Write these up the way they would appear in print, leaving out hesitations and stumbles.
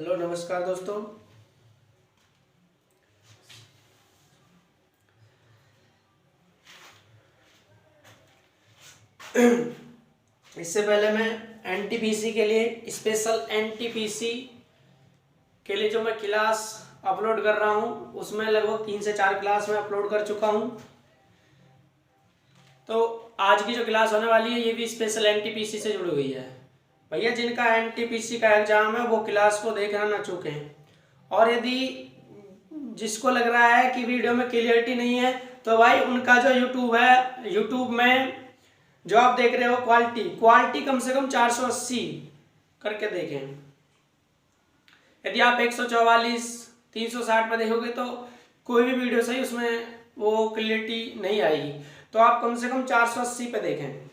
Hello नमस्कार दोस्तों। इससे पहले मैं एनटीपीसी के लिए स्पेशल एनटीपीसी के लिए जो मैं क्लास अपलोड कर रहा हूँ उसमें लगभग 3 से 4 क्लास मैं अपलोड कर चुका हूँ। तो आज की जो क्लास होने वाली है ये भी स्पेशल एनटीपीसी से जुड़ी हुई है। भैया जिनका एनटीपीसी का एग्जाम है वो क्लास को देखना ना चूकें। और यदि जिसको लग रहा है कि वीडियो में क्लियरिटी नहीं है तो भाई उनका जो यूट्यूब है, यूट्यूब में जो आप देख रहे हो क्वालिटी कम से कम 480 करके देखें। यदि आप 144 360 पर देखोगे तो कोई भी वीडियो सही उसमें वो क्लियरिटी नहीं आएगी। तो आप कम से कम 480 पे देखें,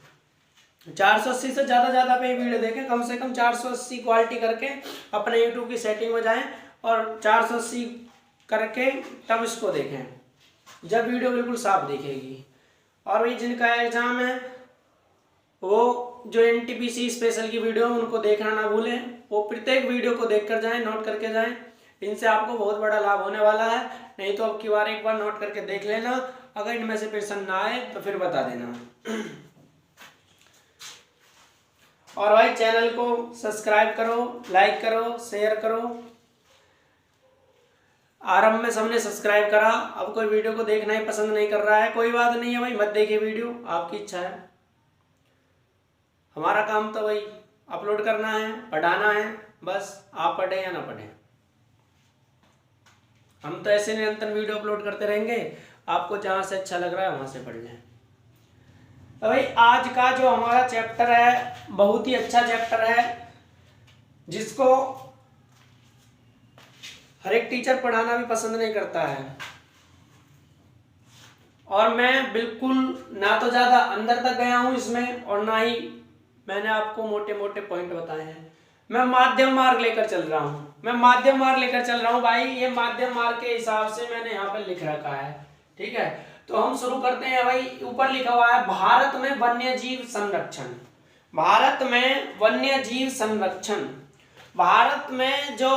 480 से ज़्यादा पे वीडियो देखें। कम से कम 480 क्वालिटी करके अपने यूट्यूब की सेटिंग में जाएं और 480 करके तब इसको देखें, जब वीडियो बिल्कुल साफ दिखेगी। और वही जिनका एग्जाम है वो जो एनटीपीसी स्पेशल की वीडियो उनको देखना ना भूलें। वो प्रत्येक वीडियो को देखकर जाएं, नोट करके जाएं। इनसे आपको बहुत बड़ा लाभ होने वाला है। नहीं तो अब की बार एक बार नोट करके देख लेना, अगर इनमें से प्रश्न ना आए तो फिर बता देना। और भाई चैनल को सब्सक्राइब करो, लाइक करो, शेयर करो। आरंभ में सबने सब्सक्राइब करा, अब कोई वीडियो को देखना ही पसंद नहीं कर रहा है, कोई बात नहीं है भाई, मत देखिए वीडियो, आपकी इच्छा है। हमारा काम तो भाई अपलोड करना है, पढ़ाना है, बस आप पढ़े या ना पढ़े। हम तो ऐसे निरंतर वीडियो अपलोड करते रहेंगे, आपको जहां से अच्छा लग रहा है वहां से पढ़ लें। तो भाई आज का जो हमारा चैप्टर है बहुत ही अच्छा चैप्टर है, जिसको हर एक टीचर पढ़ाना भी पसंद नहीं करता है। और मैं बिल्कुल ना तो ज्यादा अंदर तक गया हूं इसमें और ना ही मैंने आपको मोटे मोटे पॉइंट बताए हैं। मैं माध्यम मार्ग लेकर चल रहा हूं, भाई। ये माध्यम मार्ग के हिसाब से मैंने यहाँ पे लिख रखा है, ठीक है। तो हम शुरू करते हैं भाई। ऊपर लिखा हुआ है भारत में वन्यजीव संरक्षण। भारत में वन्यजीव संरक्षण, भारत में जो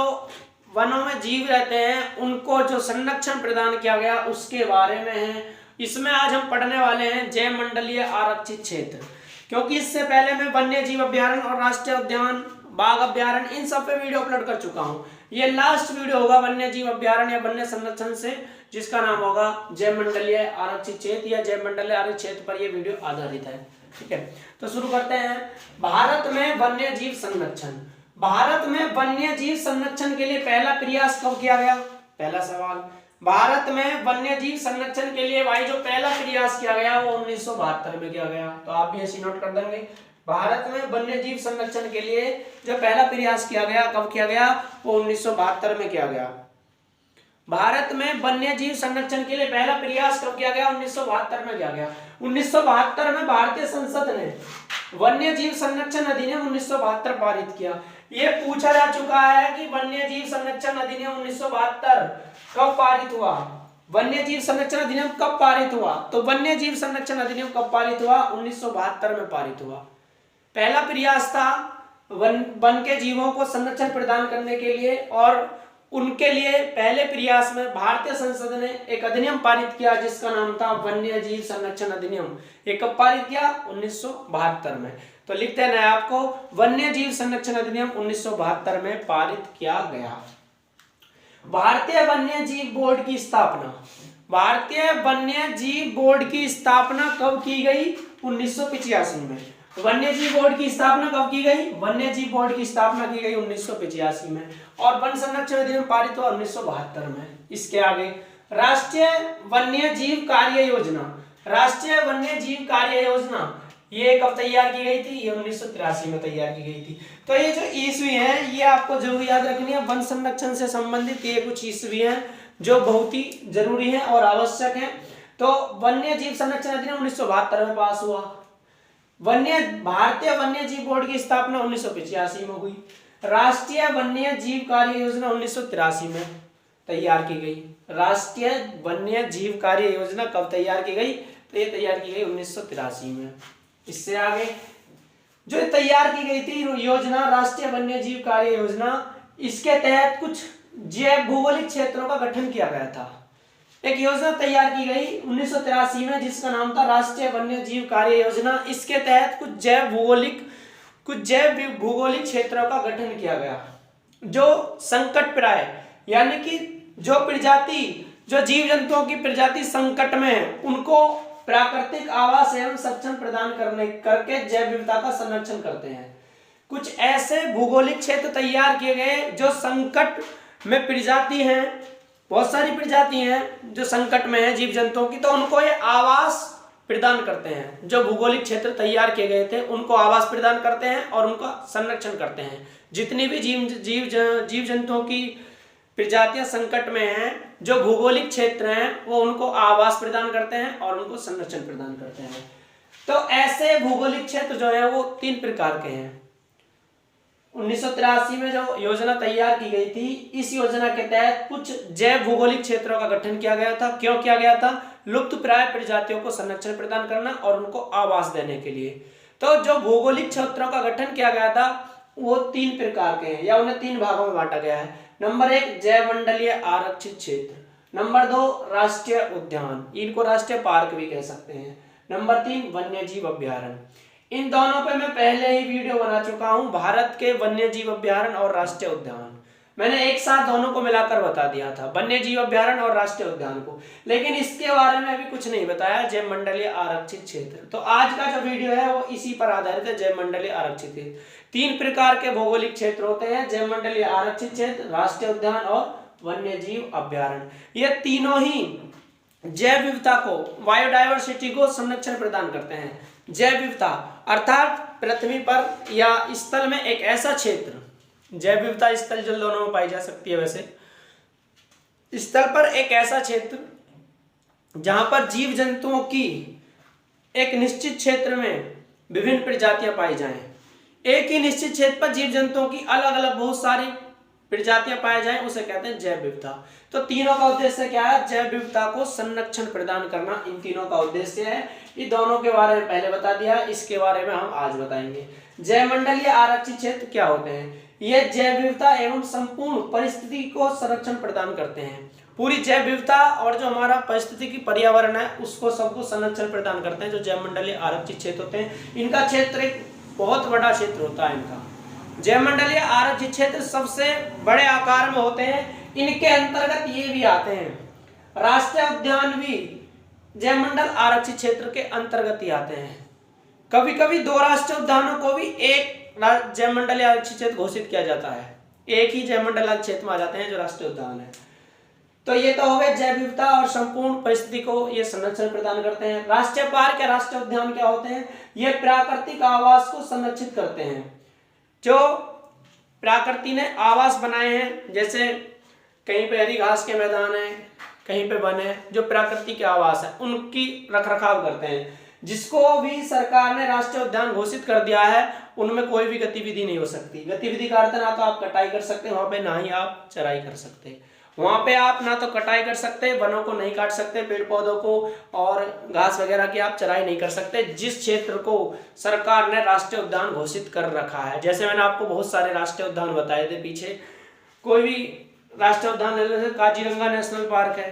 वनों में जीव रहते हैं उनको जो संरक्षण प्रदान किया गया उसके बारे में है। इसमें आज हम पढ़ने वाले हैं जैव मंडलीय आरक्षित क्षेत्र, क्योंकि इससे पहले मैं वन्य जीव अभ्यारण्य और राष्ट्रीय उद्यान, बाघ अभ्यारण्य, इन सब पे वीडियो अपलोड कर चुका हूँ। ये लास्ट वीडियो होगा वन्य जीव अभ्यारण्य या वन्य संरक्षण से, जिसका नाम होगा जैव मंडलीय आरक्षित क्षेत्र या जैव मंडलीय आरक्षित क्षेत्र पर यह वीडियो आधारित है, ठीक है। तो शुरू करते हैं। भारत में वन्य जीव संरक्षण। भारत में वन्य जीव संरक्षण के लिए पहला प्रयास कब किया गया? पहला सवाल, भारत में वन्य जीव संरक्षण के लिए भाई जो पहला प्रयास किया गया वो 1972 में किया गया। तो आप भी ऐसी नोट कर देंगे। भारत में वन्य जीव संरक्षण के लिए जो पहला प्रयास किया गया कब किया गया? वो 1972 में किया गया। भारत में वन्य जीव संरक्षण के लिए पहला प्रयास कब किया गया? 1972 में किया गया। 1972 में भारतीय संसद ने वन्य जीव संरक्षण अधिनियम 1972 पारित किया। ये पूछा जा चुका है कि वन्य जीव संरक्षण अधिनियम 1972 कब पारित हुआ? वन्य जीव संरक्षण अधिनियम कब पारित हुआ? तो वन्य जीव संरक्षण अधिनियम कब पारित हुआ? 1972 में पारित हुआ। पहला प्रयास था वन के जीवों को संरक्षण प्रदान करने के लिए, और उनके लिए पहले प्रयास में भारतीय संसद ने एक अधिनियम पारित किया जिसका नाम था वन्य जीव संरक्षण अधिनियम। ये कब पारित किया? 1972 में। तो लिखते हैं ना आपको, वन्य जीव संरक्षण अधिनियम 1972 में पारित किया गया। भारतीय वन्य जीव बोर्ड की स्थापना। भारतीय वन्य जीव बोर्ड की स्थापना कब की गई? 1985 में। वन्य जीव बोर्ड की स्थापना कब की गई? वन्य जीव बोर्ड की स्थापना की गई 1985 में। और वन संरक्षण अधिनियम पारित हुआ 1972 में। इसके आगे राष्ट्रीय वन्य जीव कार्य योजना। राष्ट्रीय वन्य जीव कार्य योजना ये कब तैयार की गई थी? ये 1983 में तैयार की गई थी। तो ये जो ईस्वी है ये आपको जरूर याद रखनी है। वन संरक्षण से संबंधित ये कुछ ईस्वी हैं जो बहुत ही जरूरी हैं और आवश्यक हैं। तो वन्य जीव संरक्षण अधिनियम 1972 में पास हुआ। भारतीय वन्य जीव बोर्ड की स्थापना 1985 में हुई। राष्ट्रीय वन्य जीव कार्य योजना 1983 में तैयार की गई। राष्ट्रीय वन्य जीव कार्य योजना कब तैयार की गई? तो ये तैयार की गई 1983 में। इससे आगे जो तैयार की गई थी योजना, राष्ट्रीय वन्य जीव कार्य योजना, इसके तहत कुछ जैव भौगोलिक क्षेत्रों का गठन किया गया था। एक योजना तैयार की गई 1983 में जिसका नाम था राष्ट्रीय वन्य जीव कार्य योजना। इसके तहत कुछ जैव भौगोलिक क्षेत्रों का गठन किया गया जो संकट प्राय, यानी कि जो जीव जंतुओं की प्रजाति संकट में है उनको प्राकृतिक आवास एवं संरक्षण प्रदान करके जैव विविधता का संरक्षण करते हैं। कुछ ऐसे भौगोलिक क्षेत्र तैयार किए गए जो संकट में प्रजाति हैं, बहुत सारी प्रजाति हैं जो संकट में है जीव जंतुओं की, तो उनको ये आवास प्रदान करते हैं। जो भौगोलिक क्षेत्र तैयार किए गए थे उनको आवास प्रदान करते हैं और उनका संरक्षण करते हैं। जितनी भी जीव जंतुओं की प्रजातियां संकट में हैं, जो भौगोलिक क्षेत्र हैं वो उनको आवास प्रदान करते हैं और उनको संरक्षण प्रदान करते हैं। तो ऐसे भौगोलिक क्षेत्र जो है वो 3 प्रकार के हैं। 1983 में जो योजना तैयार की गई थी, इस योजना के तहत कुछ जैव भौगोलिक क्षेत्रों का गठन किया गया था। क्यों किया गया था? लुप्त प्राय प्रजातियों को संरक्षण प्रदान करना और उनको आवास देने के लिए। तो जो भौगोलिक क्षेत्रों का गठन किया गया था वो 3 प्रकार के हैं या उन्हें 3 भागों में बांटा गया है। नंबर 1 जैव मंडलीय आरक्षित क्षेत्र, नंबर 2 राष्ट्रीय उद्यान, इनको राष्ट्रीय पार्क भी कह सकते हैं, नंबर 3 वन्य जीव अभ्यारण्य। इन दोनों पे मैं पहले ही वीडियो बना चुका हूं, भारत के वन्य जीव अभ्यारण्य और राष्ट्रीय उद्यान। मैंने एक साथ दोनों को मिलाकर बता दिया था, वन्य जीव अभ्यारण्य और राष्ट्रीय उद्यान को, लेकिन इसके बारे में अभी कुछ नहीं बताया, जैव मंडलीय आरक्षित क्षेत्र। तो आज का जो वीडियो है वो इसी पर आधारित है, जैव मंडलीय आरक्षित क्षेत्र। 3 प्रकार के भौगोलिक क्षेत्र होते हैं, जैव मंडलीय आरक्षित क्षेत्र, राष्ट्रीय उद्यान और वन्य जीव अभ्यारण्य। ये तीनों ही जैव विविधता को, बायोडायवर्सिटी को संरक्षण प्रदान करते हैं। जैव विविधता अर्थात पृथ्वी पर या स्थल में एक ऐसा क्षेत्र, जैव विविधता स्थल जल दोनों में पाई जा सकती है, वैसे स्थल पर एक ऐसा क्षेत्र जहां पर जीव जंतुओं की एक निश्चित क्षेत्र में विभिन्न प्रजातियां पाई जाएं। एक ही निश्चित क्षेत्र पर जीव जंतुओं की अलग अलग बहुत सारी प्रजातियां पाई जाएं, उसे कहते हैं जैव विविधता। तो तीनों का उद्देश्य क्या है? जैव विविधता को संरक्षण प्रदान करना, इन तीनों का उद्देश्य है। ये दोनों के बारे में पहले बता दिया, इसके बारे में हम आज बताएंगे। जैव मंडलीय आरक्षित क्षेत्र क्या होते हैं? ये जैव विविधता एवं संपूर्ण परिस्थिति को संरक्षण प्रदान करते हैं। पूरी जैव विविधता और जो हमारा परिस्थिति की पर्यावरण है उसको सबको संरक्षण प्रदान करते हैं। जो जैव मंडलीय आरक्षित क्षेत्र होते हैं, इनका क्षेत्र एक बहुत बड़ा क्षेत्र होता है। इनका जैव मंडलीय आरक्षित क्षेत्र सबसे बड़े आकार में होते हैं। इनके अंतर्गत ये भी आते हैं, राष्ट्रीय उद्यान भी जैव मंडल आरक्षित क्षेत्र के अंतर्गत ही आते हैं। कभी कभी 2 राष्ट्रीय उद्यानों को भी एक जैव मंडलीय आरक्षित क्षेत्र घोषित किया जाता है, एक ही जैव मंडल क्षेत्र में आ जाते हैं जो राष्ट्रीय उद्यान है। तो ये तो हो गए जैव विविधता और संपूर्ण परिस्थिति को ये संरक्षण प्रदान करते हैं। राष्ट्रीय पार्क या राष्ट्रीय उद्यान क्या होते हैं? ये प्राकृतिक आवास को संरक्षित करते हैं। जो प्रकृति ने आवास बनाए हैं, जैसे कहीं पे हरी घास के मैदान है, कहीं पे वन है, जो प्रकृति के आवास है उनकी रखरखाव करते हैं। जिसको भी सरकार ने राष्ट्रीय उद्यान घोषित कर दिया है उनमें कोई भी गतिविधि नहीं हो सकती। गतिविधि का अर्थ ना तो आप कटाई कर सकते, वहां पे ना ही आप चराई कर सकते। वहां पे आप ना तो कटाई कर सकते, वनों को नहीं काट सकते, पेड़ पौधों को और घास वगैरह की आप चराई नहीं कर सकते। जिस क्षेत्र को सरकार ने राष्ट्रीय उद्यान घोषित कर रखा है, जैसे मैंने आपको बहुत सारे राष्ट्रीय उद्यान बताए थे पीछे, कोई भी राष्ट्रीय उद्यान जैसे काजीरंगा नेशनल पार्क है,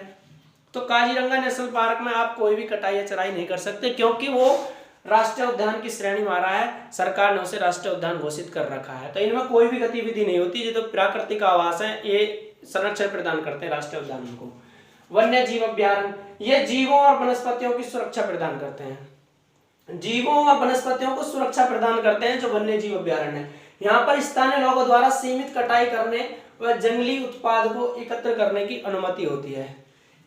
तो काजीरंगा नेशनल पार्क में आप कोई भी कटाई या चराई नहीं कर सकते, क्योंकि वो राष्ट्रीय उद्यान की श्रेणी में आ रहा है, सरकार ने उसे राष्ट्रीय उद्यान घोषित कर रखा है। तो इनमें कोई भी गतिविधि नहीं होती। ये तो प्राकृतिक आवास है, ये संरक्षण प्रदान करते हैं राष्ट्रीय उद्यान को। वन्य जीव अभ्यारण्य, ये जीवों और वनस्पतियों की सुरक्षा प्रदान करते हैं। जीवों और वनस्पतियों को सुरक्षा प्रदान करते हैं जो वन्य जीव अभ्यारण्य है। यहाँ पर स्थानीय लोगों द्वारा सीमित कटाई करने व जंगली उत्पाद को एकत्र करने की अनुमति होती है।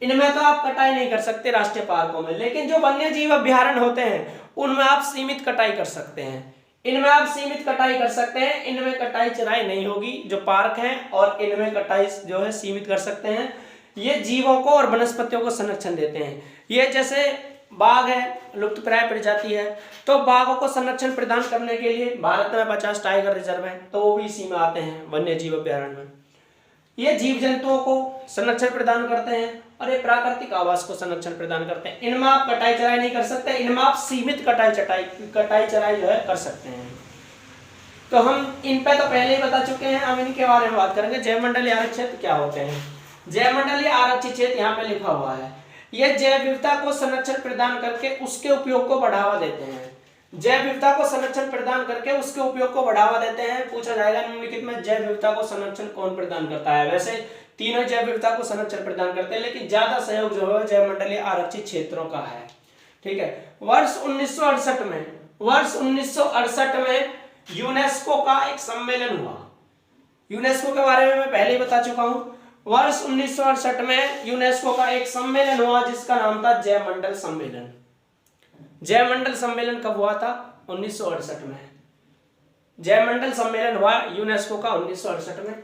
इनमें तो आप कटाई नहीं कर सकते राष्ट्रीय पार्कों में, लेकिन जो वन्य जीव अभ्यारण्य होते हैं उनमें आप सीमित कटाई कर सकते हैं। इनमें आप सीमित कटाई कर सकते हैं, इनमें कटाई चराई नहीं होगी जो पार्क हैं, और इनमें कटाई जो है सीमित कर सकते हैं। ये जीवों को और वनस्पतियों को संरक्षण देते हैं। ये जैसे बाघ है, लुप्त प्राय प्रजाति है, तो बाघों को संरक्षण प्रदान करने के लिए भारत में 50 टाइगर रिजर्व है, तो वो भी इसी में आते हैं, वन्य जीव अभ्यारण्य में। ये जीव जंतुओं को संरक्षण प्रदान करते हैं और ये प्राकृतिक आवास को संरक्षण प्रदान करते हैं। इनमें आप कटाई चराई नहीं कर सकते, इनमें आप सीमित कटाई चराई जो है कर सकते हैं। तो हम इन पे तो पहले ही बता चुके हैं, हम इनके बारे में बात करेंगे। जैवमंडलीय आरक्षित क्षेत्र क्या होते हैं? जैवमंडलीय आरक्षित क्षेत्र यहाँ पे लिखा हुआ है, ये जैव विविधता को संरक्षण प्रदान करके उसके उपयोग को बढ़ावा देते हैं। जैव विविधता को संरक्षण प्रदान करके उसके उपयोग को बढ़ावा देते हैं। पूछा जाएगा निम्नलिखित में जैव विविधता को संरक्षण कौन प्रदान करता है? वैसे तीनों जैव विविधता को संरक्षण प्रदान करते हैं, लेकिन ज्यादा सहयोग जो है जैवमंडलीय आरक्षित क्षेत्रों का है। ठीक है। वर्ष 1968 में यूनेस्को का एक सम्मेलन हुआ। यूनेस्को के बारे में मैं पहले ही बता चुका हूं। वर्ष 1968 में यूनेस्को का एक सम्मेलन हुआ जिसका नाम था जैवमंडल सम्मेलन। जैवमंडल सम्मेलन कब हुआ था? 1968 में जैवमंडल सम्मेलन हुआ यूनेस्को का 1968 में।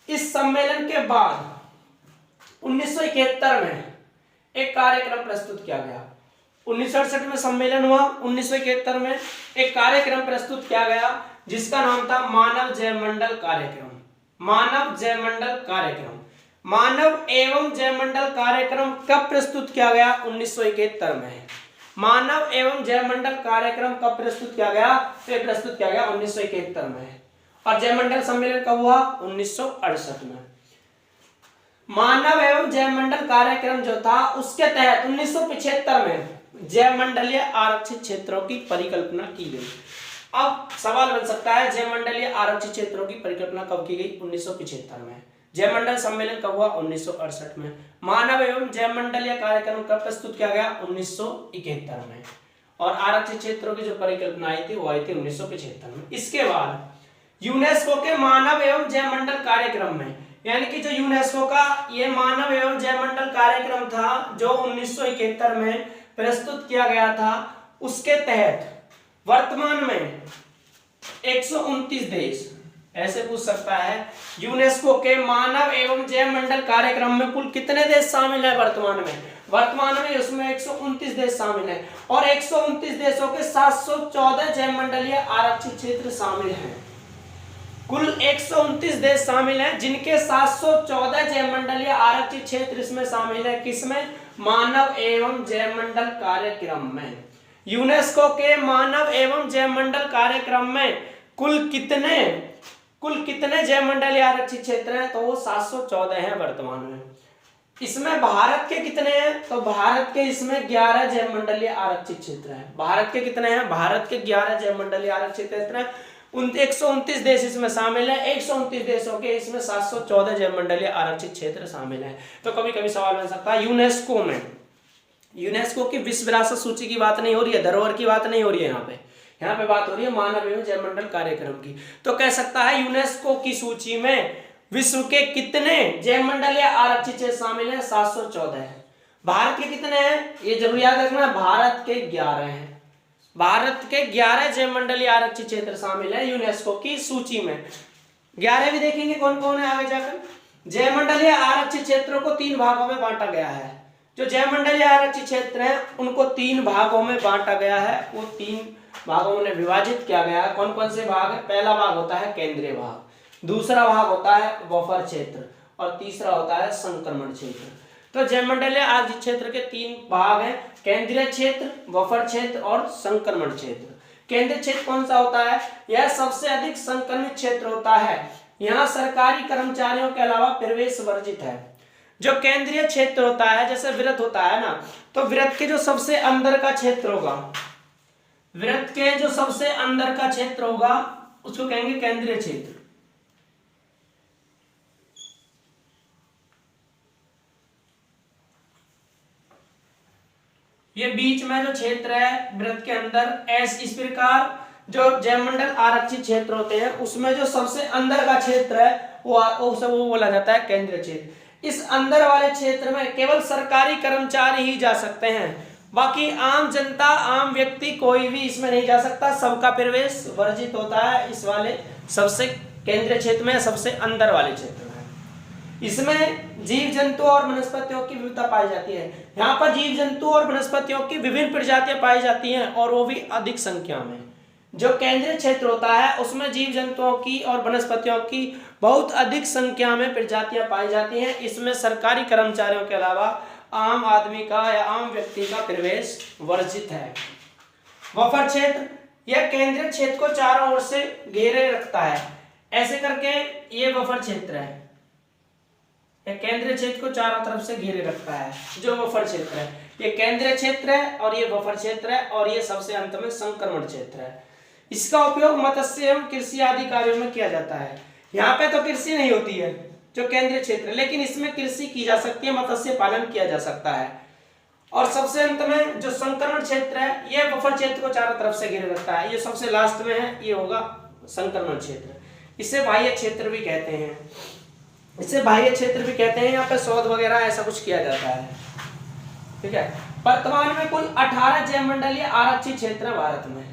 इस सम्मेलन के बाद 1971 में एक कार्यक्रम प्रस्तुत किया गया। 1968 में सम्मेलन हुआ, 1971 में एक कार्यक्रम प्रस्तुत किया गया जिसका नाम था मानव जैवमंडल कार्यक्रम। मानव जैवमंडल कार्यक्रम, मानव एवं जैवमंडल कार्यक्रम कब प्रस्तुत किया गया? 1971 में। मानव एवं जैवमंडल कार्यक्रम कब प्रस्तुत किया गया? तो प्रस्तुत किया गया 1971 में। और जैवमंडल सम्मेलन कब हुआ? 1968 में। मानव एवं जैवमंडल कार्यक्रम जो था उसके तहत 1975 में जैवमंडलीय आरक्षित क्षेत्रों की परिकल्पना की गई। अब सवाल बन सकता है जैवमंडलीय आरक्षित क्षेत्रों की परिकल्पना कब की गई? 1975 में। जैवमंडल सम्मेलन कब हुआ? 1968 में। मानव एवं जैवमंडलीय कार्यक्रम कब प्रस्तुत किया गया? 1971 में। और आरक्षित क्षेत्रों की जो परिकल्पना आई थी वो आई थी 1975 में। इसके बाद यूनेस्को के मानव एवं जैवमंडल कार्यक्रम में, यानी कि जो यूनेस्को का ये मानव एवं जैवमंडल कार्यक्रम था जो 1971 में प्रस्तुत किया गया था, उसके तहत वर्तमान में 129 देश, ऐसे पूछ सकता है यूनेस्को के मानव एवं जैवमंडल कार्यक्रम में कुल कितने देश शामिल है वर्तमान में? वर्तमान में उसमें 129 देश शामिल है और 129 देशों के 714 जैवमंडलीय आरक्षित क्षेत्र शामिल हैं। कुल 129 देश शामिल हैं जिनके 714 जैवमंडलीय आरक्षित क्षेत्र इसमें शामिल है। किसमें? मानव एवं जैवमंडल कार्यक्रम में। यूनेस्को के मानव एवं जैवमंडल कार्यक्रम में कुल कितने जैवमंडलीय आरक्षित क्षेत्र हैं? तो वो 714 हैं वर्तमान में। इसमें भारत के कितने हैं? तो भारत के इसमें 11 जैवमंडलीय आरक्षित क्षेत्र हैं। भारत के कितने हैं? भारत के 11 जैवमंडलीय आरक्षित क्षेत्र हैं। 129 देश इसमें शामिल है। 129 देशों के इसमें 714 जैवमंडलीय आरक्षित क्षेत्र शामिल है। तो कभी कभी सवाल बन सकता है यूनेस्को में, यूनेस्को की विश्व विरासत सूची की बात नहीं हो रही है, धरोहर की बात नहीं हो रही है, यहाँ पे बात हो रही है मानव एवं जैवमंडल कार्यक्रम की। तो कह सकता है यूनेस्को की सूची में विश्व के कितने जैवमंडलीय आरक्षित क्षेत्र शामिल हैं? 714 है। भारत के कितने हैं? ये जरूर याद रखना, भारत के 11 हैं। भारत के 11 जैवमंडलीय आरक्षित क्षेत्र शामिल है यूनेस्को की सूची में। 11 भी देखेंगे कौन कौन है आगे जाकर। जैवमंडलीय आरक्षित क्षेत्रों को 3 भागों में बांटा गया है। जो जैवमंडलीय आरक्षित क्षेत्र हैं उनको 3 भागों में बांटा गया है, वो 3 भागों में विभाजित किया गया है। कौन कौन से भाग है? पहला भाग होता है केंद्रीय भाग, दूसरा भाग होता है बफर क्षेत्र और तीसरा होता है संक्रमण क्षेत्र। तो जैवमंडलीय आरक्षित क्षेत्र के 3 भाग हैं, केंद्रीय क्षेत्र, बफर क्षेत्र और संक्रमण क्षेत्र। केंद्रीय क्षेत्र कौन सा होता है? यह सबसे अधिक संक्रमित क्षेत्र होता है। यहाँ सरकारी कर्मचारियों के अलावा प्रवेश वर्जित है। जो केंद्रीय क्षेत्र होता है, जैसे वृत्त होता है ना, तो वृत्त के जो सबसे अंदर का क्षेत्र होगा, वृत्त के जो सबसे अंदर का क्षेत्र होगा उसको कहेंगे केंद्रीय क्षेत्र। ये बीच में जो क्षेत्र है वृत्त के अंदर, इस प्रकार जो जैवमंडल आरक्षित क्षेत्र होते हैं उसमें जो सबसे अंदर का क्षेत्र है वो बोला जाता है केंद्रीय क्षेत्र। इस अंदर वाले क्षेत्र में केवल सरकारी कर्मचारी ही जा सकते हैं, बाकी आम जनता, आम व्यक्ति कोई भी इसमें नहीं जा सकता, सबका प्रवेश वर्जित होता है इस वाले सबसे केंद्रीय क्षेत्र में, सबसे अंदर वाले क्षेत्र में। इसमें जीव जंतु और वनस्पतियों की विविधता पाई जाती है। यहाँ पर जीव जंतु और वनस्पतियों की विभिन्न प्रजातियां पाई जाती हैं और वो भी अधिक संख्या में। जो केंद्रीय क्षेत्र होता है उसमें जीव जंतुओं की और वनस्पतियों की बहुत अधिक संख्या में प्रजातियां पाई जाती हैं। इसमें सरकारी कर्मचारियों के अलावा आम आदमी का या आम व्यक्ति का प्रवेश वर्जित है। बफर क्षेत्र, यह केंद्रीय क्षेत्र को चारों ओर से घेरे रखता है। ऐसे करके ये बफर क्षेत्र है, यह केंद्रीय क्षेत्र को चारों तरफ से घेरे रखता है जो बफर क्षेत्र है। ये केंद्रीय क्षेत्र है और ये बफर क्षेत्र है और ये सबसे अंत में संक्रमण क्षेत्र है। इसका उपयोग मत्स्य एवं कृषि आदि कार्यों में किया जाता है। यहाँ पे तो कृषि नहीं होती है जो केंद्रीय क्षेत्र है, लेकिन इसमें कृषि की जा सकती है, मत्स्य पालन किया जा सकता है। और सबसे अंत में जो संक्रमण क्षेत्र है, यह बफर क्षेत्र को चारों तरफ से घेरे रखता है। ये सबसे लास्ट में है, ये होगा संक्रमण क्षेत्र। इसे बाह्य क्षेत्र भी कहते हैं, इसे बाह्य क्षेत्र भी कहते हैं। यहाँ पे शोध वगैरह ऐसा कुछ किया जाता है, ठीक है। वर्तमान में कुल 18 जैवमंडलीय आरक्षित क्षेत्र है भारत में,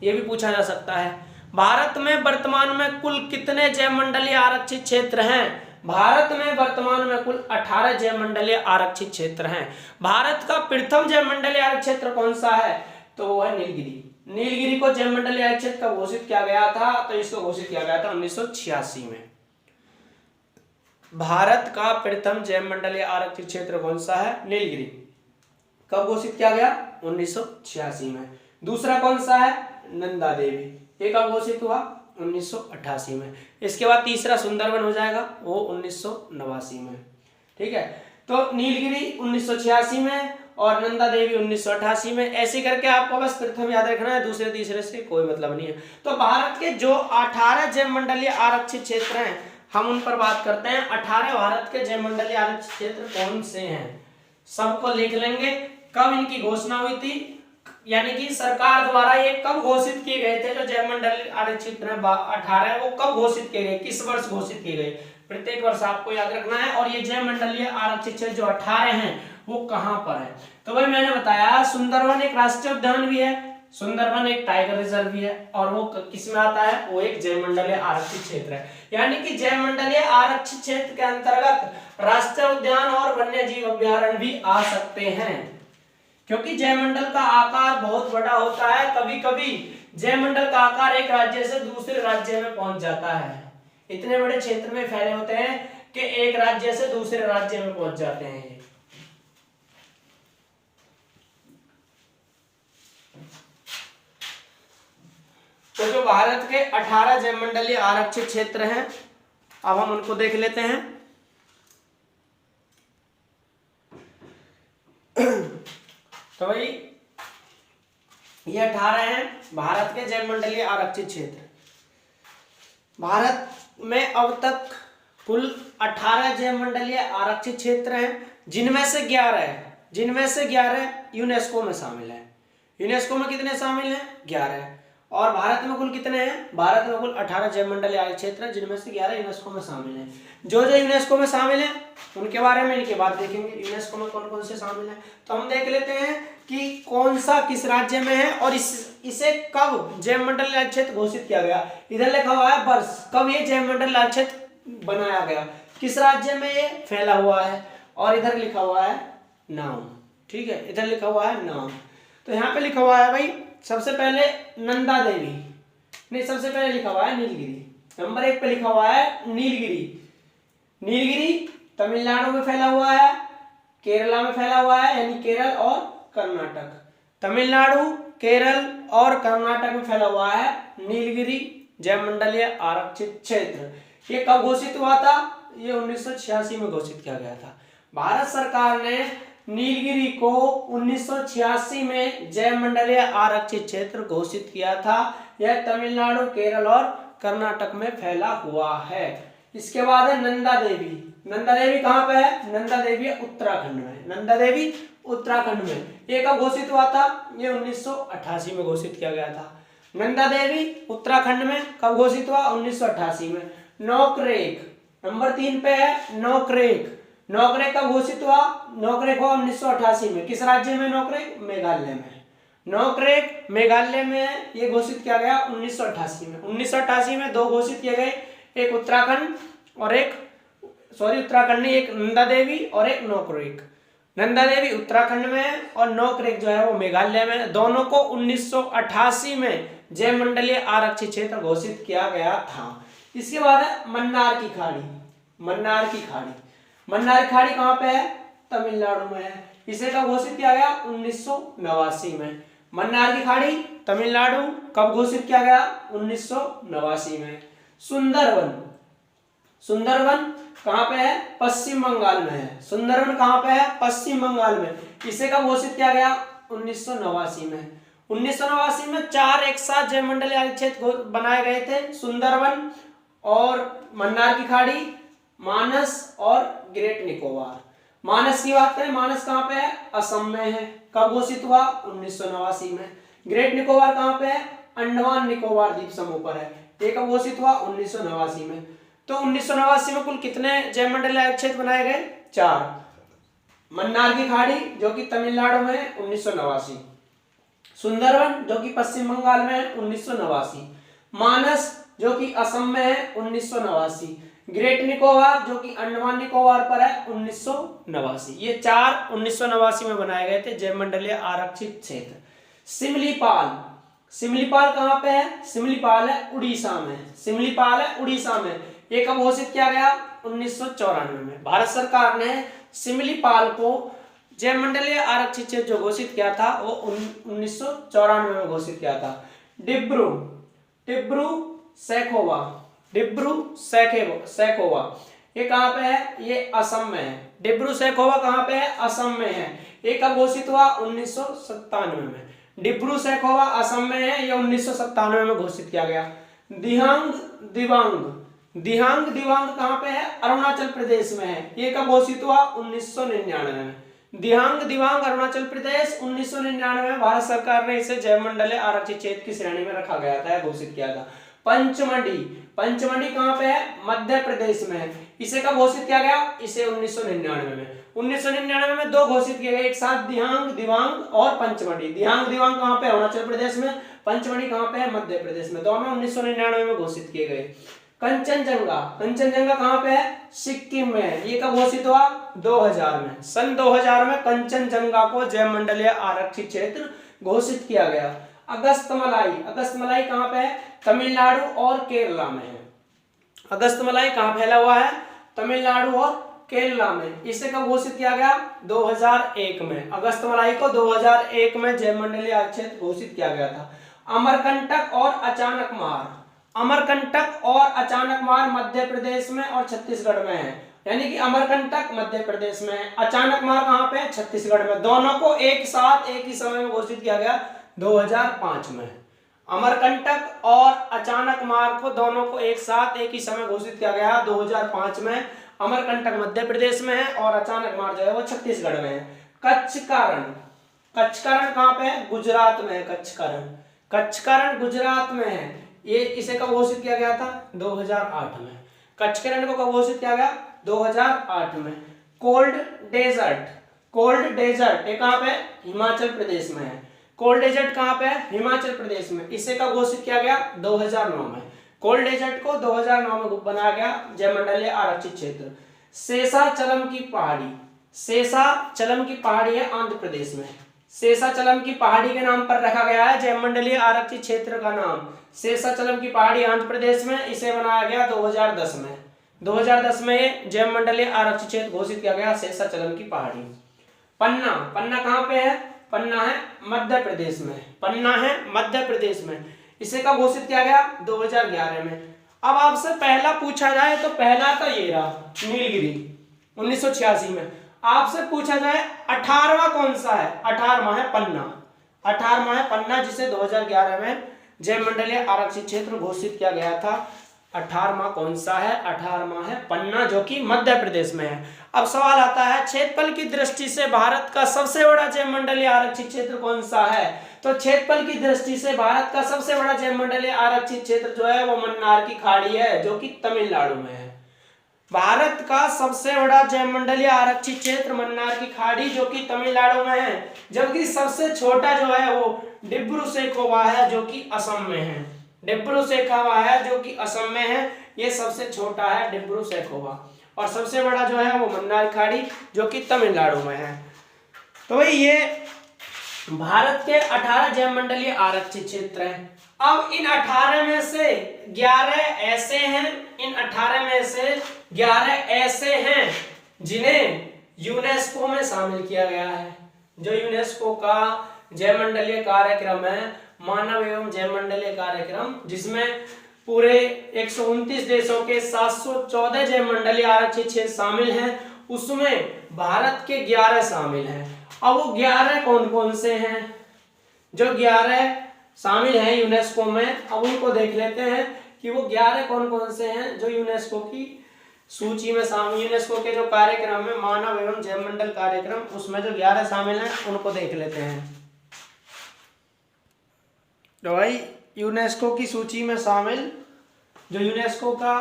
ये भी पूछा जा सकता है। भारत में वर्तमान में कुल कितने जैवमंडलीय आरक्षित क्षेत्र हैं? भारत में वर्तमान में कुल 18 जैवमंडलीय आरक्षित क्षेत्र हैं। भारत का प्रथम जैवमंडलीय आरक्षित क्षेत्र कौन सा है? तो वो है नीलगिरी। नीलगिरी को जैवमंडलीय आरक्षित क्षेत्र कब घोषित किया गया था? तो इसको घोषित किया गया था 1986 में। भारत का प्रथम जैवमंडलीय आरक्षित क्षेत्र कौन सा है? नीलगिरी। कब घोषित किया गया? 1986 में। दूसरा कौन सा है? नंदा देवी। ये कब घोषित हुआ? 1988 में। इसके बाद तीसरा सुंदरवन हो जाएगा, वो 1989 में, ठीक है। तो नीलगिरी 1986 में और नंदा देवी 1988 में। ऐसे करके आपको बस प्रथम याद रखना है, दूसरे तीसरे से कोई मतलब नहीं है। तो भारत के जो 18 जैवमंडलीय आरक्षित क्षेत्र हैं, हम उन पर बात करते हैं। 18 भारत के जैवमंडलीय आरक्षित क्षेत्र कौन से हैं, सबको लिख लेंगे। कब इनकी घोषणा हुई थी, यानी कि सरकार द्वारा ये कब घोषित किए गए थे? जो जैवमंडलीय आरक्षित क्षेत्र 18 वो कब घोषित किए गए, किस वर्ष घोषित किए गए? प्रत्येक वर्ष आपको याद रखना है। और ये जैवमंडलीय आरक्षित क्षेत्र जो 18 हैं वो कहां पर है? तो भाई मैंने बताया, सुंदरवन एक राष्ट्रीय उद्यान भी है, सुंदरवन एक टाइगर रिजर्व भी है, और वो किस में आता है? वो एक जैवमंडलीय आरक्षित क्षेत्र है। यानी कि जैवमंडलीय आरक्षित क्षेत्र के अंतर्गत राष्ट्रीय उद्यान और वन्य जीव अभ्यारण्य भी आ सकते हैं, क्योंकि जैवमंडल का आकार बहुत बड़ा होता है। कभी कभी जैवमंडल का आकार एक राज्य से दूसरे राज्य में पहुंच जाता है। इतने बड़े क्षेत्र में फैले होते हैं कि एक राज्य से दूसरे राज्य में पहुंच जाते हैं। तो जो भारत के 18 जैवमंडलीय आरक्षित क्षेत्र हैं, अब हम उनको देख लेते हैं। तो भाई ये 18 हैं भारत के जैवमंडलीय आरक्षित क्षेत्र। भारत में अब तक कुल 18 जैवमंडलीय आरक्षित क्षेत्र हैं, जिनमें से 11 यूनेस्को में शामिल है। यूनेस्को में कितने शामिल हैं? 11। और भारत में कुल कितने हैं? भारत में कुल 18 जैवमंडलीय आरक्षित क्षेत्र हैं, जिनमें से 11 यूनेस्को में शामिल हैं। जो जो यूनेस्को में शामिल हैं उनके बारे में इनके बाद देखेंगे, यूनेस्को में कौन कौन से शामिल हैं। तो हम देख लेते हैं कि कौन सा किस राज्य में है और इसे कब जैवमंडलीय आरक्षित क्षेत्र घोषित किया गया। इधर लिखा हुआ है वर्ष, कब ये जैवमंडलीय आरक्षित क्षेत्र बनाया गया, किस राज्य में ये फैला हुआ है, और इधर लिखा हुआ है नाम, ठीक है। इधर लिखा हुआ है नाम। तो यहाँ पे लिखा हुआ है भाई, सबसे पहले नंदा देवी, नहीं सबसे पहले लिखा हुआ है नीलगिरी। नंबर 1 पे लिखा हुआ है नीलगिरी। नीलगिरी तमिलनाडु में फैला हुआ है, केरला में फैला हुआ है, यानी केरल और कर्नाटक। तमिलनाडु, केरल और कर्नाटक में फैला हुआ है नीलगिरी जैवमंडलीय आरक्षित क्षेत्र। ये कब घोषित हुआ था? ये 1986 में घोषित किया गया था। भारत सरकार ने नीलगिरी को 1986 में जैवमंडलीय आरक्षित क्षेत्र घोषित किया था। यह तमिलनाडु, केरल और कर्नाटक में फैला हुआ है। इसके बाद है नंदा देवी। नंदा देवी कहाँ पे है? नंदा देवी उत्तराखंड में। नंदा देवी उत्तराखंड में। ये कब घोषित हुआ था? ये 1988 में घोषित किया गया था। नंदा देवी उत्तराखंड में कब घोषित हुआ? 1988 में। नोकरेक नंबर 3 पे है नोकरेक। नोकरेक कब घोषित हुआ? नोकरेक हुआ 1988 में। किस राज्य में नोकरेक? मेघालय में। नोकरेक मेघालय में ये घोषित किया गया 1988 में। 1988 में 2 घोषित किए गए, एक उत्तराखंड और एक उत्तराखंड नहीं, एक नंदा देवी और एक नोकरेक। नंदा देवी उत्तराखंड में और नोकरेक जो है वो मेघालय में। दोनों को 1988 में जैवमंडलीय आरक्षित क्षेत्र घोषित किया गया था। इसके बाद है मन्नार की खाड़ी। मन्नार की खाड़ी, मन्नार की खाड़ी कहाँ पे है? तमिलनाडु में है। इसे कब घोषित किया गया? 1989 में। मन्नार की खाड़ी तमिलनाडु कब घोषित किया गया? 1989 में। सुंदरवन, सुंदरवन कहाँ पे है? पश्चिम बंगाल में है। सुंदरवन कहाँ पे है? पश्चिम बंगाल में। इसे कब घोषित किया गया? 1989 में। 1989 में 4 एक साथ जयमंडलीय आरक्षित क्षेत्र बनाए गए थे, सुंदरवन और मन्नार की खाड़ी, मानस और ग्रेट निकोबार। मानस की बात करें, मानस कहाँ पे है? असम में है। कब घोषित हुआ? 1989 में। ग्रेट निकोबार कहाँ पे है? अंडमान निकोबार द्वीप समूह पर है। ये कब घोषित हुआ? 1989 में। तो 1989 में कुल कितने जयमंडलीय आरक्षित क्षेत्र बनाए गए? 4। मन्नार की खाड़ी जो कि तमिलनाडु में है 1989, सुंदरवन जो कि पश्चिम बंगाल में है 1989, मानस जो कि असम में है 1989, ग्रेट निकोबार जो कि अंडमान निकोबार पर है 1989। ये 4 1989 में बनाए गए थे जयमंडलीय आरक्षित क्षेत्र। सिमलीपाल, सिमलीपाल कहाँ पे है? सिमलीपाल है उड़ीसा में। सिमलीपाल है उड़ीसा में। ये कब घोषित किया गया? 1994 में। भारत सरकार ने सिमलीपाल को जयमंडलीय आरक्षित क्षेत्र जो घोषित किया था वो 1994 में घोषित किया था। डिब्रू, डिब्रू सैखोवा, डिब्रू सैखोवा ये कहाँ पे है? ये असम में है। डिब्रू सैखोवा कहाँ पे है? असम में है। ये कब घोषित हुआ? 1997 में। डिब्रू सैखोवा असम में है, ये 1997 में घोषित किया गया। दिहांग दिवांग, दिहांग दिवांग कहाँ पे है? अरुणाचल प्रदेश में है। ये कब घोषित हुआ? 1999 में। दिहांग दिवांग अरुणाचल प्रदेश 1999 में भारत सरकार ने इसे जयमंडलीय आरक्षित क्षेत्र की श्रेणी में रखा गया था, घोषित किया था। पंचमढ़ी, पंचमढ़ी कहाँ पे है? मध्य प्रदेश में है। इसे कब घोषित किया गया? इसे 1999 में। 1999 में 2 घोषित किए गए एक साथ, दिहांग दिवांग और पंचमढ़ी। दिहांग दिवांग कहाँ पे? अरुणाचल प्रदेश में। पंचमढ़ी कहाँ पे है? मध्य प्रदेश में। दोनों 1999 में घोषित किए गए। कंचनजंगा, कंचनजंगा कहाँ पे है? सिक्किम में है। ये कब घोषित हुआ? 2000 में। सन 2000 में कंचनजंगा को जयमंडलीय आरक्षित क्षेत्र घोषित किया गया। अगस्तमलाई, अगस्तमलाई कहाँ पे है? तमिलनाडु और केरला में है। अगस्तमलाई कहाँ फैला हुआ है? तमिलनाडु और केरला में। इसे कब घोषित किया गया? 2001 में। अगस्तमलाई को 2001 में जयमंडलीय आरक्षित क्षेत्र घोषित किया गया था। अमरकंटक और अचानक मार, अमरकंटक और अचानक मार मध्य प्रदेश में और छत्तीसगढ़ में है। यानी कि अमरकंटक मध्य प्रदेश में है, अचानक मार कहाँ पे? छत्तीसगढ़ में। दोनों को एक साथ एक ही समय में घोषित किया गया 2005 में। अमरकंटक और अचानक मार को दोनों को एक साथ एक ही समय घोषित किया गया 2005 में। अमरकंटक मध्य प्रदेश में है और अचानक मार जो है वो छत्तीसगढ़ में है। कच्छकारण, कच्छकारण कहाँ पे है? गुजरात में है। कच्छकारण, कच्छकारण गुजरात में है। ये इसे कब घोषित किया गया था? 2008 में। कच्छकारण को कब घोषित किया गया? 2008 में। कोल्ड डेजर्ट, कोल्ड डेजर्ट ये कहाँ पे? हिमाचल प्रदेश में है। कोल्ड डेजर्ट कहाँ पे है? हिमाचल प्रदेश में। इसे कब घोषित किया गया? 2009 में। कोल्ड डेजर्ट को 2009 में बनाया गया जयमंडलीय आरक्षित क्षेत्र। शेषाचलम की पहाड़ी, शेषाचलम की पहाड़ी है आंध्र प्रदेश में। शेषाचलम की पहाड़ी के नाम पर रखा गया है जयमंडलीय आरक्षित क्षेत्र का नाम। शेषाचलम की पहाड़ी आंध्र प्रदेश में। इसे बनाया गया 2010 में। 2010 में जयमंडलीय आरक्षित क्षेत्र घोषित किया गया शेषाचलम की पहाड़ी। पन्ना, पन्ना कहाँ पे है? पन्ना है मध्य प्रदेश में। पन्ना है मध्य प्रदेश में। इसे कब घोषित किया गया? 2011 में। अब आपसे पहला पूछा जाए तो पहला तो ये रहा नीलगिरी 1986 में। आपसे पूछा जाए 18वां कौन सा है? 18वां है पन्ना। 18वां है पन्ना जिसे 2011 में जयमंडलीय आरक्षित क्षेत्र घोषित किया गया था। 18वां कौन सा है? 18वां है पन्ना जो कि मध्य प्रदेश में है। अब सवाल आता है क्षेत्रफल की दृष्टि से भारत का सबसे बड़ा जयमंडलीय आरक्षित क्षेत्र कौन सा है? तो क्षेत्रफल की दृष्टि से भारत का सबसे बड़ा जयमंडलीय आरक्षित क्षेत्र जो है वो मन्नार की खाड़ी है जो कि तमिलनाडु में है। भारत का सबसे बड़ा जयमंडलीय आरक्षित क्षेत्र मन्नार की खाड़ी जो कि तमिलनाडु में है, जबकि सबसे छोटा जो है वो डिब्रू सैखोवा है जो कि असम में है। डिब्रू सैखोवा है जो कि असम में है, ये सबसे छोटा है डिब्रू सैखोवा। और सबसे बड़ा जो है वो मन्नार की खाड़ी जो कि तमिलनाडु में है। तो ये भारत के 18 जयमंडलीय आरक्षित क्षेत्र हैं। अब इन 18 में से 11 ऐसे हैं, इन 18 में से 11 ऐसे हैं जिन्हें यूनेस्को में शामिल किया गया है। जो यूनेस्को का जयमंडलीय कार्यक्रम है, मानव एवं जयमंडलीय कार्यक्रम, जिसमें पूरे 129 देशों के 714 जयमंडलीय आरक्षित क्षेत्र शामिल हैं, उसमें भारत के 11 शामिल हैं। अब वो 11 कौन कौन से हैं? जो 11 शामिल हैं यूनेस्को में, अब उनको देख लेते हैं कि वो 11 कौन कौन से हैं जो यूनेस्को की सूची में शामिल, यूनेस्को के जो कार्यक्रम है मानव एवं जैवमंडल कार्यक्रम, उसमें जो 11 शामिल हैं उनको देख लेते हैं। तो भाई यूनेस्को की सूची में शामिल जो यूनेस्को का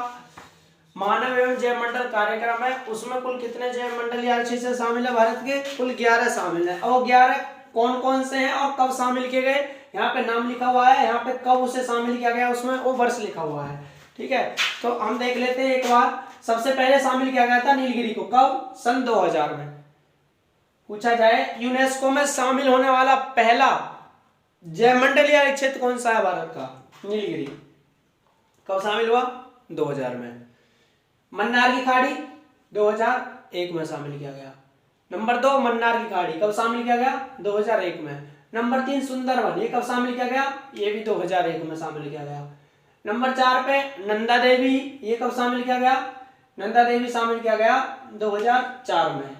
मानव एवं जैवमंडल कार्यक्रम है, उसमें कुल कितने जैवमंडलीय आरक्षित से शामिल है? भारत के कुल 11 शामिल है। और 11 कौन कौन से हैं और कब शामिल किए गए? यहाँ पे नाम लिखा हुआ है, यहाँ पे कब उसे शामिल किया गया उसमें वो वर्ष लिखा हुआ है। ठीक है, तो हम देख लेते हैं एक बार। सबसे पहले शामिल किया गया था नीलगिरी को, कब? सन 2000 में। पूछा जाए यूनेस्को में शामिल होने वाला पहला जैवमंडलीय क्षेत्र कौन सा है भारत का? नीलगिरी। कब शामिल हुआ? 2000 में। मन्नार की खाड़ी 2001 में शामिल किया गया। नंबर 2 मन्नार की खाड़ी कब शामिल किया गया? 2001 में। नंबर 3 सुंदरवन, ये कब शामिल किया गया? ये भी 2001 में शामिल किया गया। नंबर 4 पे नंदा देवी, ये कब शामिल किया गया? नंदा देवी शामिल किया गया 2004 में।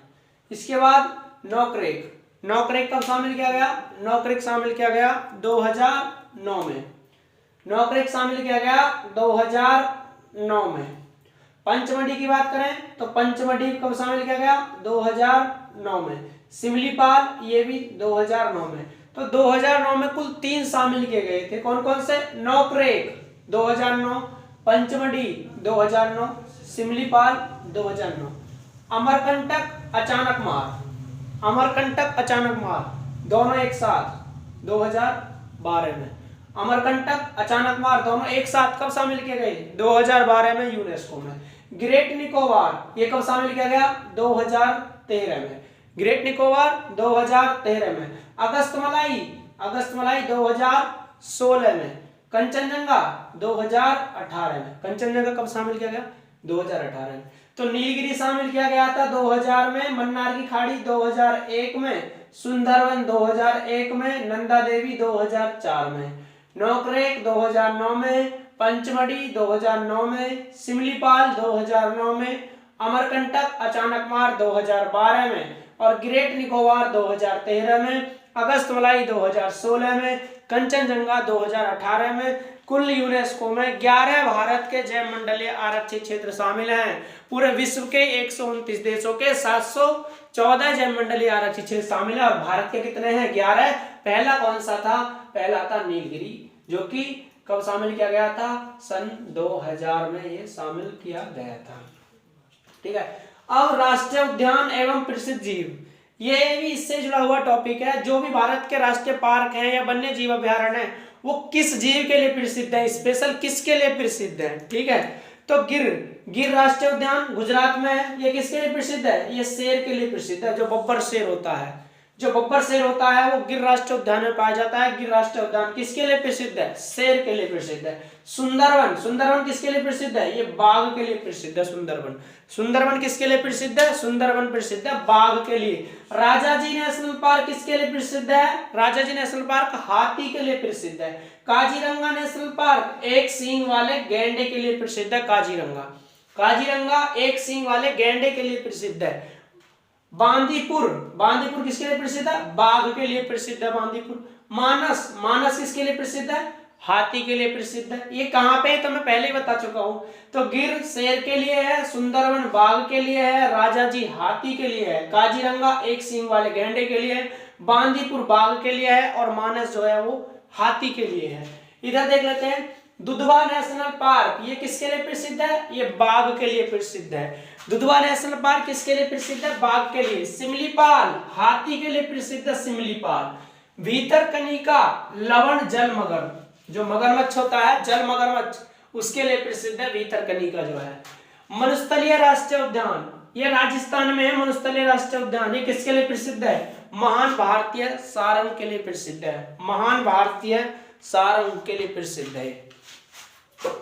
इसके बाद नौक्रेक, नौक्रेक कब शामिल किया गया? नौक्रेक शामिल किया गया 2009 में। नौक्रेक शामिल किया गया 2009 में। पंचमढ़ी की बात करें तो पंचमढ़ी कब शामिल किया गया? 2009 में। सिमलीपाल ये भी 2009 में। तो 2009 में कुल 3 शामिल किए गए थे। कौन कौन से? नौक्रेक 2009, पंचमढ़ी 2009, सिमलीपाल 2009। अमरकंटक अचानक मार, अमरकंटक अचानक मार दोनों एक साथ 2012 में। अमरकंटक अचानक मार दोनों एक साथ कब शामिल किए गए? 2012 में यूनेस्को में। ग्रेट निकोबार ये कब शामिल किया गया? 2013 में। ग्रेट निकोबार 2013 में। अगस्तमलाई, अगस्तमलाई 2016 में। कंचनजंगा 2018 में। कंचनजंगा कब शामिल किया गया? 2018 में। तो नीलगिरी शामिल किया गया था 2000 में, मन्नार की खाड़ी 2001 में, सुंदरवन 2001 में, नंदा देवी 2004 में, नौक्रेक 2009 में, पंचमढ़ी 2009 में, सिमलीपाल 2009 में, अमरकंटक अचानक मार 2012 में और ग्रेट निकोबार 2013 में, अगस्तमलाई 2016 में, कंचनजंगा 2018 में। कुल यूनेस्को में 11 भारत के जैवमंडलीय आरक्षित क्षेत्र शामिल हैं। पूरे विश्व के 129 देशों के 714 जैवमंडलीय आरक्षित क्षेत्र शामिल है और भारत के कितने हैं? 11। पहला कौन सा था? पहला था नीलगिरी, जो कि कब शामिल किया गया था? सन 2000 में ये शामिल किया गया था। ठीक है, अब राष्ट्रीय उद्यान एवं प्रसिद्ध जीव, ये भी इससे जुड़ा हुआ टॉपिक है। जो भी भारत के राष्ट्रीय पार्क हैं या वन्य जीव अभ्यारण्य है, वो किस जीव के लिए प्रसिद्ध है, स्पेशल किसके लिए प्रसिद्ध है? ठीक है, तो गिर राष्ट्रीय उद्यान गुजरात में है। ये किसके लिए प्रसिद्ध है? ये शेर के लिए प्रसिद्ध है। जो बब्बर शेर होता है, जो बब्बर शेर होता है वो गिर राष्ट्रीय उद्यान में पाया जाता है। गिर राष्ट्रीय उद्यान किसके लिए प्रसिद्ध है? शेर के लिए प्रसिद्ध है। सुंदरवन, सुंदरवन किसके लिए प्रसिद्ध है? ये बाघ के लिए प्रसिद्ध है। सुंदरवन, सुंदरवन किसके लिए प्रसिद्ध है? सुंदरवन प्रसिद्ध है बाघ के लिए। राजाजी नेशनल पार्क किसके लिए प्रसिद्ध है? राजाजी नेशनल पार्क हाथी के लिए प्रसिद्ध है। काजीरंगा नेशनल पार्क एक सींग वाले गैंडे के लिए प्रसिद्ध है। काजीरंगा, काजीरंगा एक सींग वाले गैंडे के लिए प्रसिद्ध है। बांदीपुर, बांदीपुर किसके लिए प्रसिद्ध है? बाघ के लिए प्रसिद्ध है बांदीपुर। मानस, मानस किसके लिए प्रसिद्ध है? हाथी के लिए प्रसिद्ध है। ये कहाँ पे है तो मैं पहले ही बता चुका हूं। तो गिर शेर के लिए है, सुंदरवन बाघ के लिए है, राजाजी हाथी के लिए है, काजीरंगा एक सींग वाले गैंडे के लिए है, बांदीपुर बाघ के लिए है और मानस जो है वो हाथी के लिए है। इधर देख लेते हैं दुधवा नेशनल पार्क, ये किसके लिए प्रसिद्ध है? ये बाघ के लिए प्रसिद्ध है। दुधवा नेशनल पार्क किसके लिए प्रसिद्ध है? बाघ के लिए। सिमलीपाल हाथी के लिए प्रसिद्ध है। सिमलीपाल। भीतरकनिका लवण जल मगर, जो मगरमच्छ होता है जल मगरमच्छ, उसके लिए प्रसिद्ध है भीतरकनिका जो है। मनुस्थलीय राष्ट्रीय उद्यान, ये राजस्थान में है। मनुस्थलीय राष्ट्रीय उद्यान ये किसके लिए प्रसिद्ध है? महान भारतीय सारंग के लिए प्रसिद्ध है। महान भारतीय सारंग के लिए प्रसिद्ध है,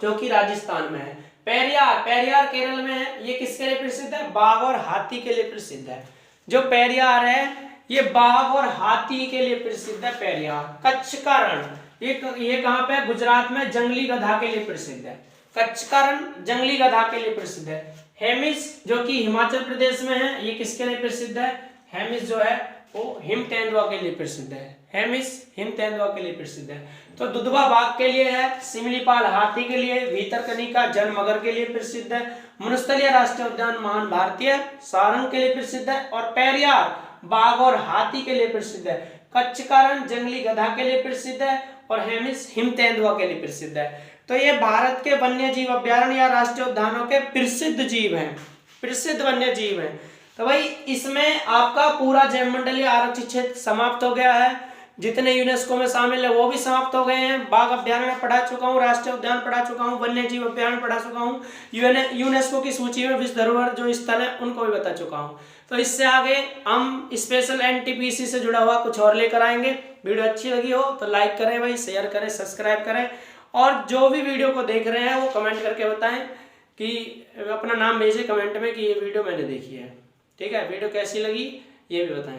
जो कि राजस्थान में है। पेरियार, पेरियार केरल में है। ये किसके लिए प्रसिद्ध है? बाघ और हाथी के लिए प्रसिद्ध है। जो पेरियार है ये बाघ और हाथी के लिए प्रसिद्ध है पेरियार। कच्छ का रण, ये कहाँ पे, गुजरात में जंगली गधा के लिए प्रसिद्ध है। कच्छ का रण जंगली गधा के लिए प्रसिद्ध है। हेमिस जो कि हिमाचल प्रदेश में है, ये किसके लिए प्रसिद्ध है, हेमिस जो है वो हिम तेंदुआ के लिए प्रसिद्ध है। हेमिस हिम तेंदुआ के लिए प्रसिद्ध है। तो दुधवा बाघ के लिए है, सिमलीपाल हाथी के लिए, भीतरकनिका जल मगर के लिए प्रसिद्ध है, मनुस्थलीय राष्ट्रीय उद्यान महान भारतीय सारंग के लिए प्रसिद्ध है, और पेरियार बाघ और हाथी के लिए प्रसिद्ध है। कच्छ का रण जंगली गधा के लिए प्रसिद्ध है और हेमिस हिम तेंदुआ के लिए प्रसिद्ध है। तो ये भारत के वन्य जीव अभ्यारण्य या राष्ट्रीय उद्यानों के प्रसिद्ध जीव हैं, प्रसिद्ध वन्य जीव हैं। तो भाई इसमें आपका पूरा जैव मंडलीय आरक्षित क्षेत्र समाप्त हो गया है, जितने यूनेस्को में शामिल है वो भी समाप्त हो गए हैं। बाघ अभ्यारण्य पढ़ा चुका हूँ, राष्ट्रीय उद्यान पढ़ा चुका हूँ, वन्य जीव अभ्यारण्य पढ़ा चुका हूँ, यूनेस्को की सूची में विश्व धरोहर जो स्थल है उनको भी बता चुका हूँ। तो इससे आगे हम स्पेशल एनटीपीसी से जुड़ा हुआ कुछ और लेकर आएंगे। वीडियो अच्छी लगी हो तो लाइक करें भाई, शेयर करें, सब्सक्राइब करें, और जो भी वीडियो को देख रहे हैं वो कमेंट करके बताएं कि अपना नाम भेजें कमेंट में कि ये वीडियो मैंने देखी है। ठीक है, वीडियो कैसी लगी ये भी बताएं।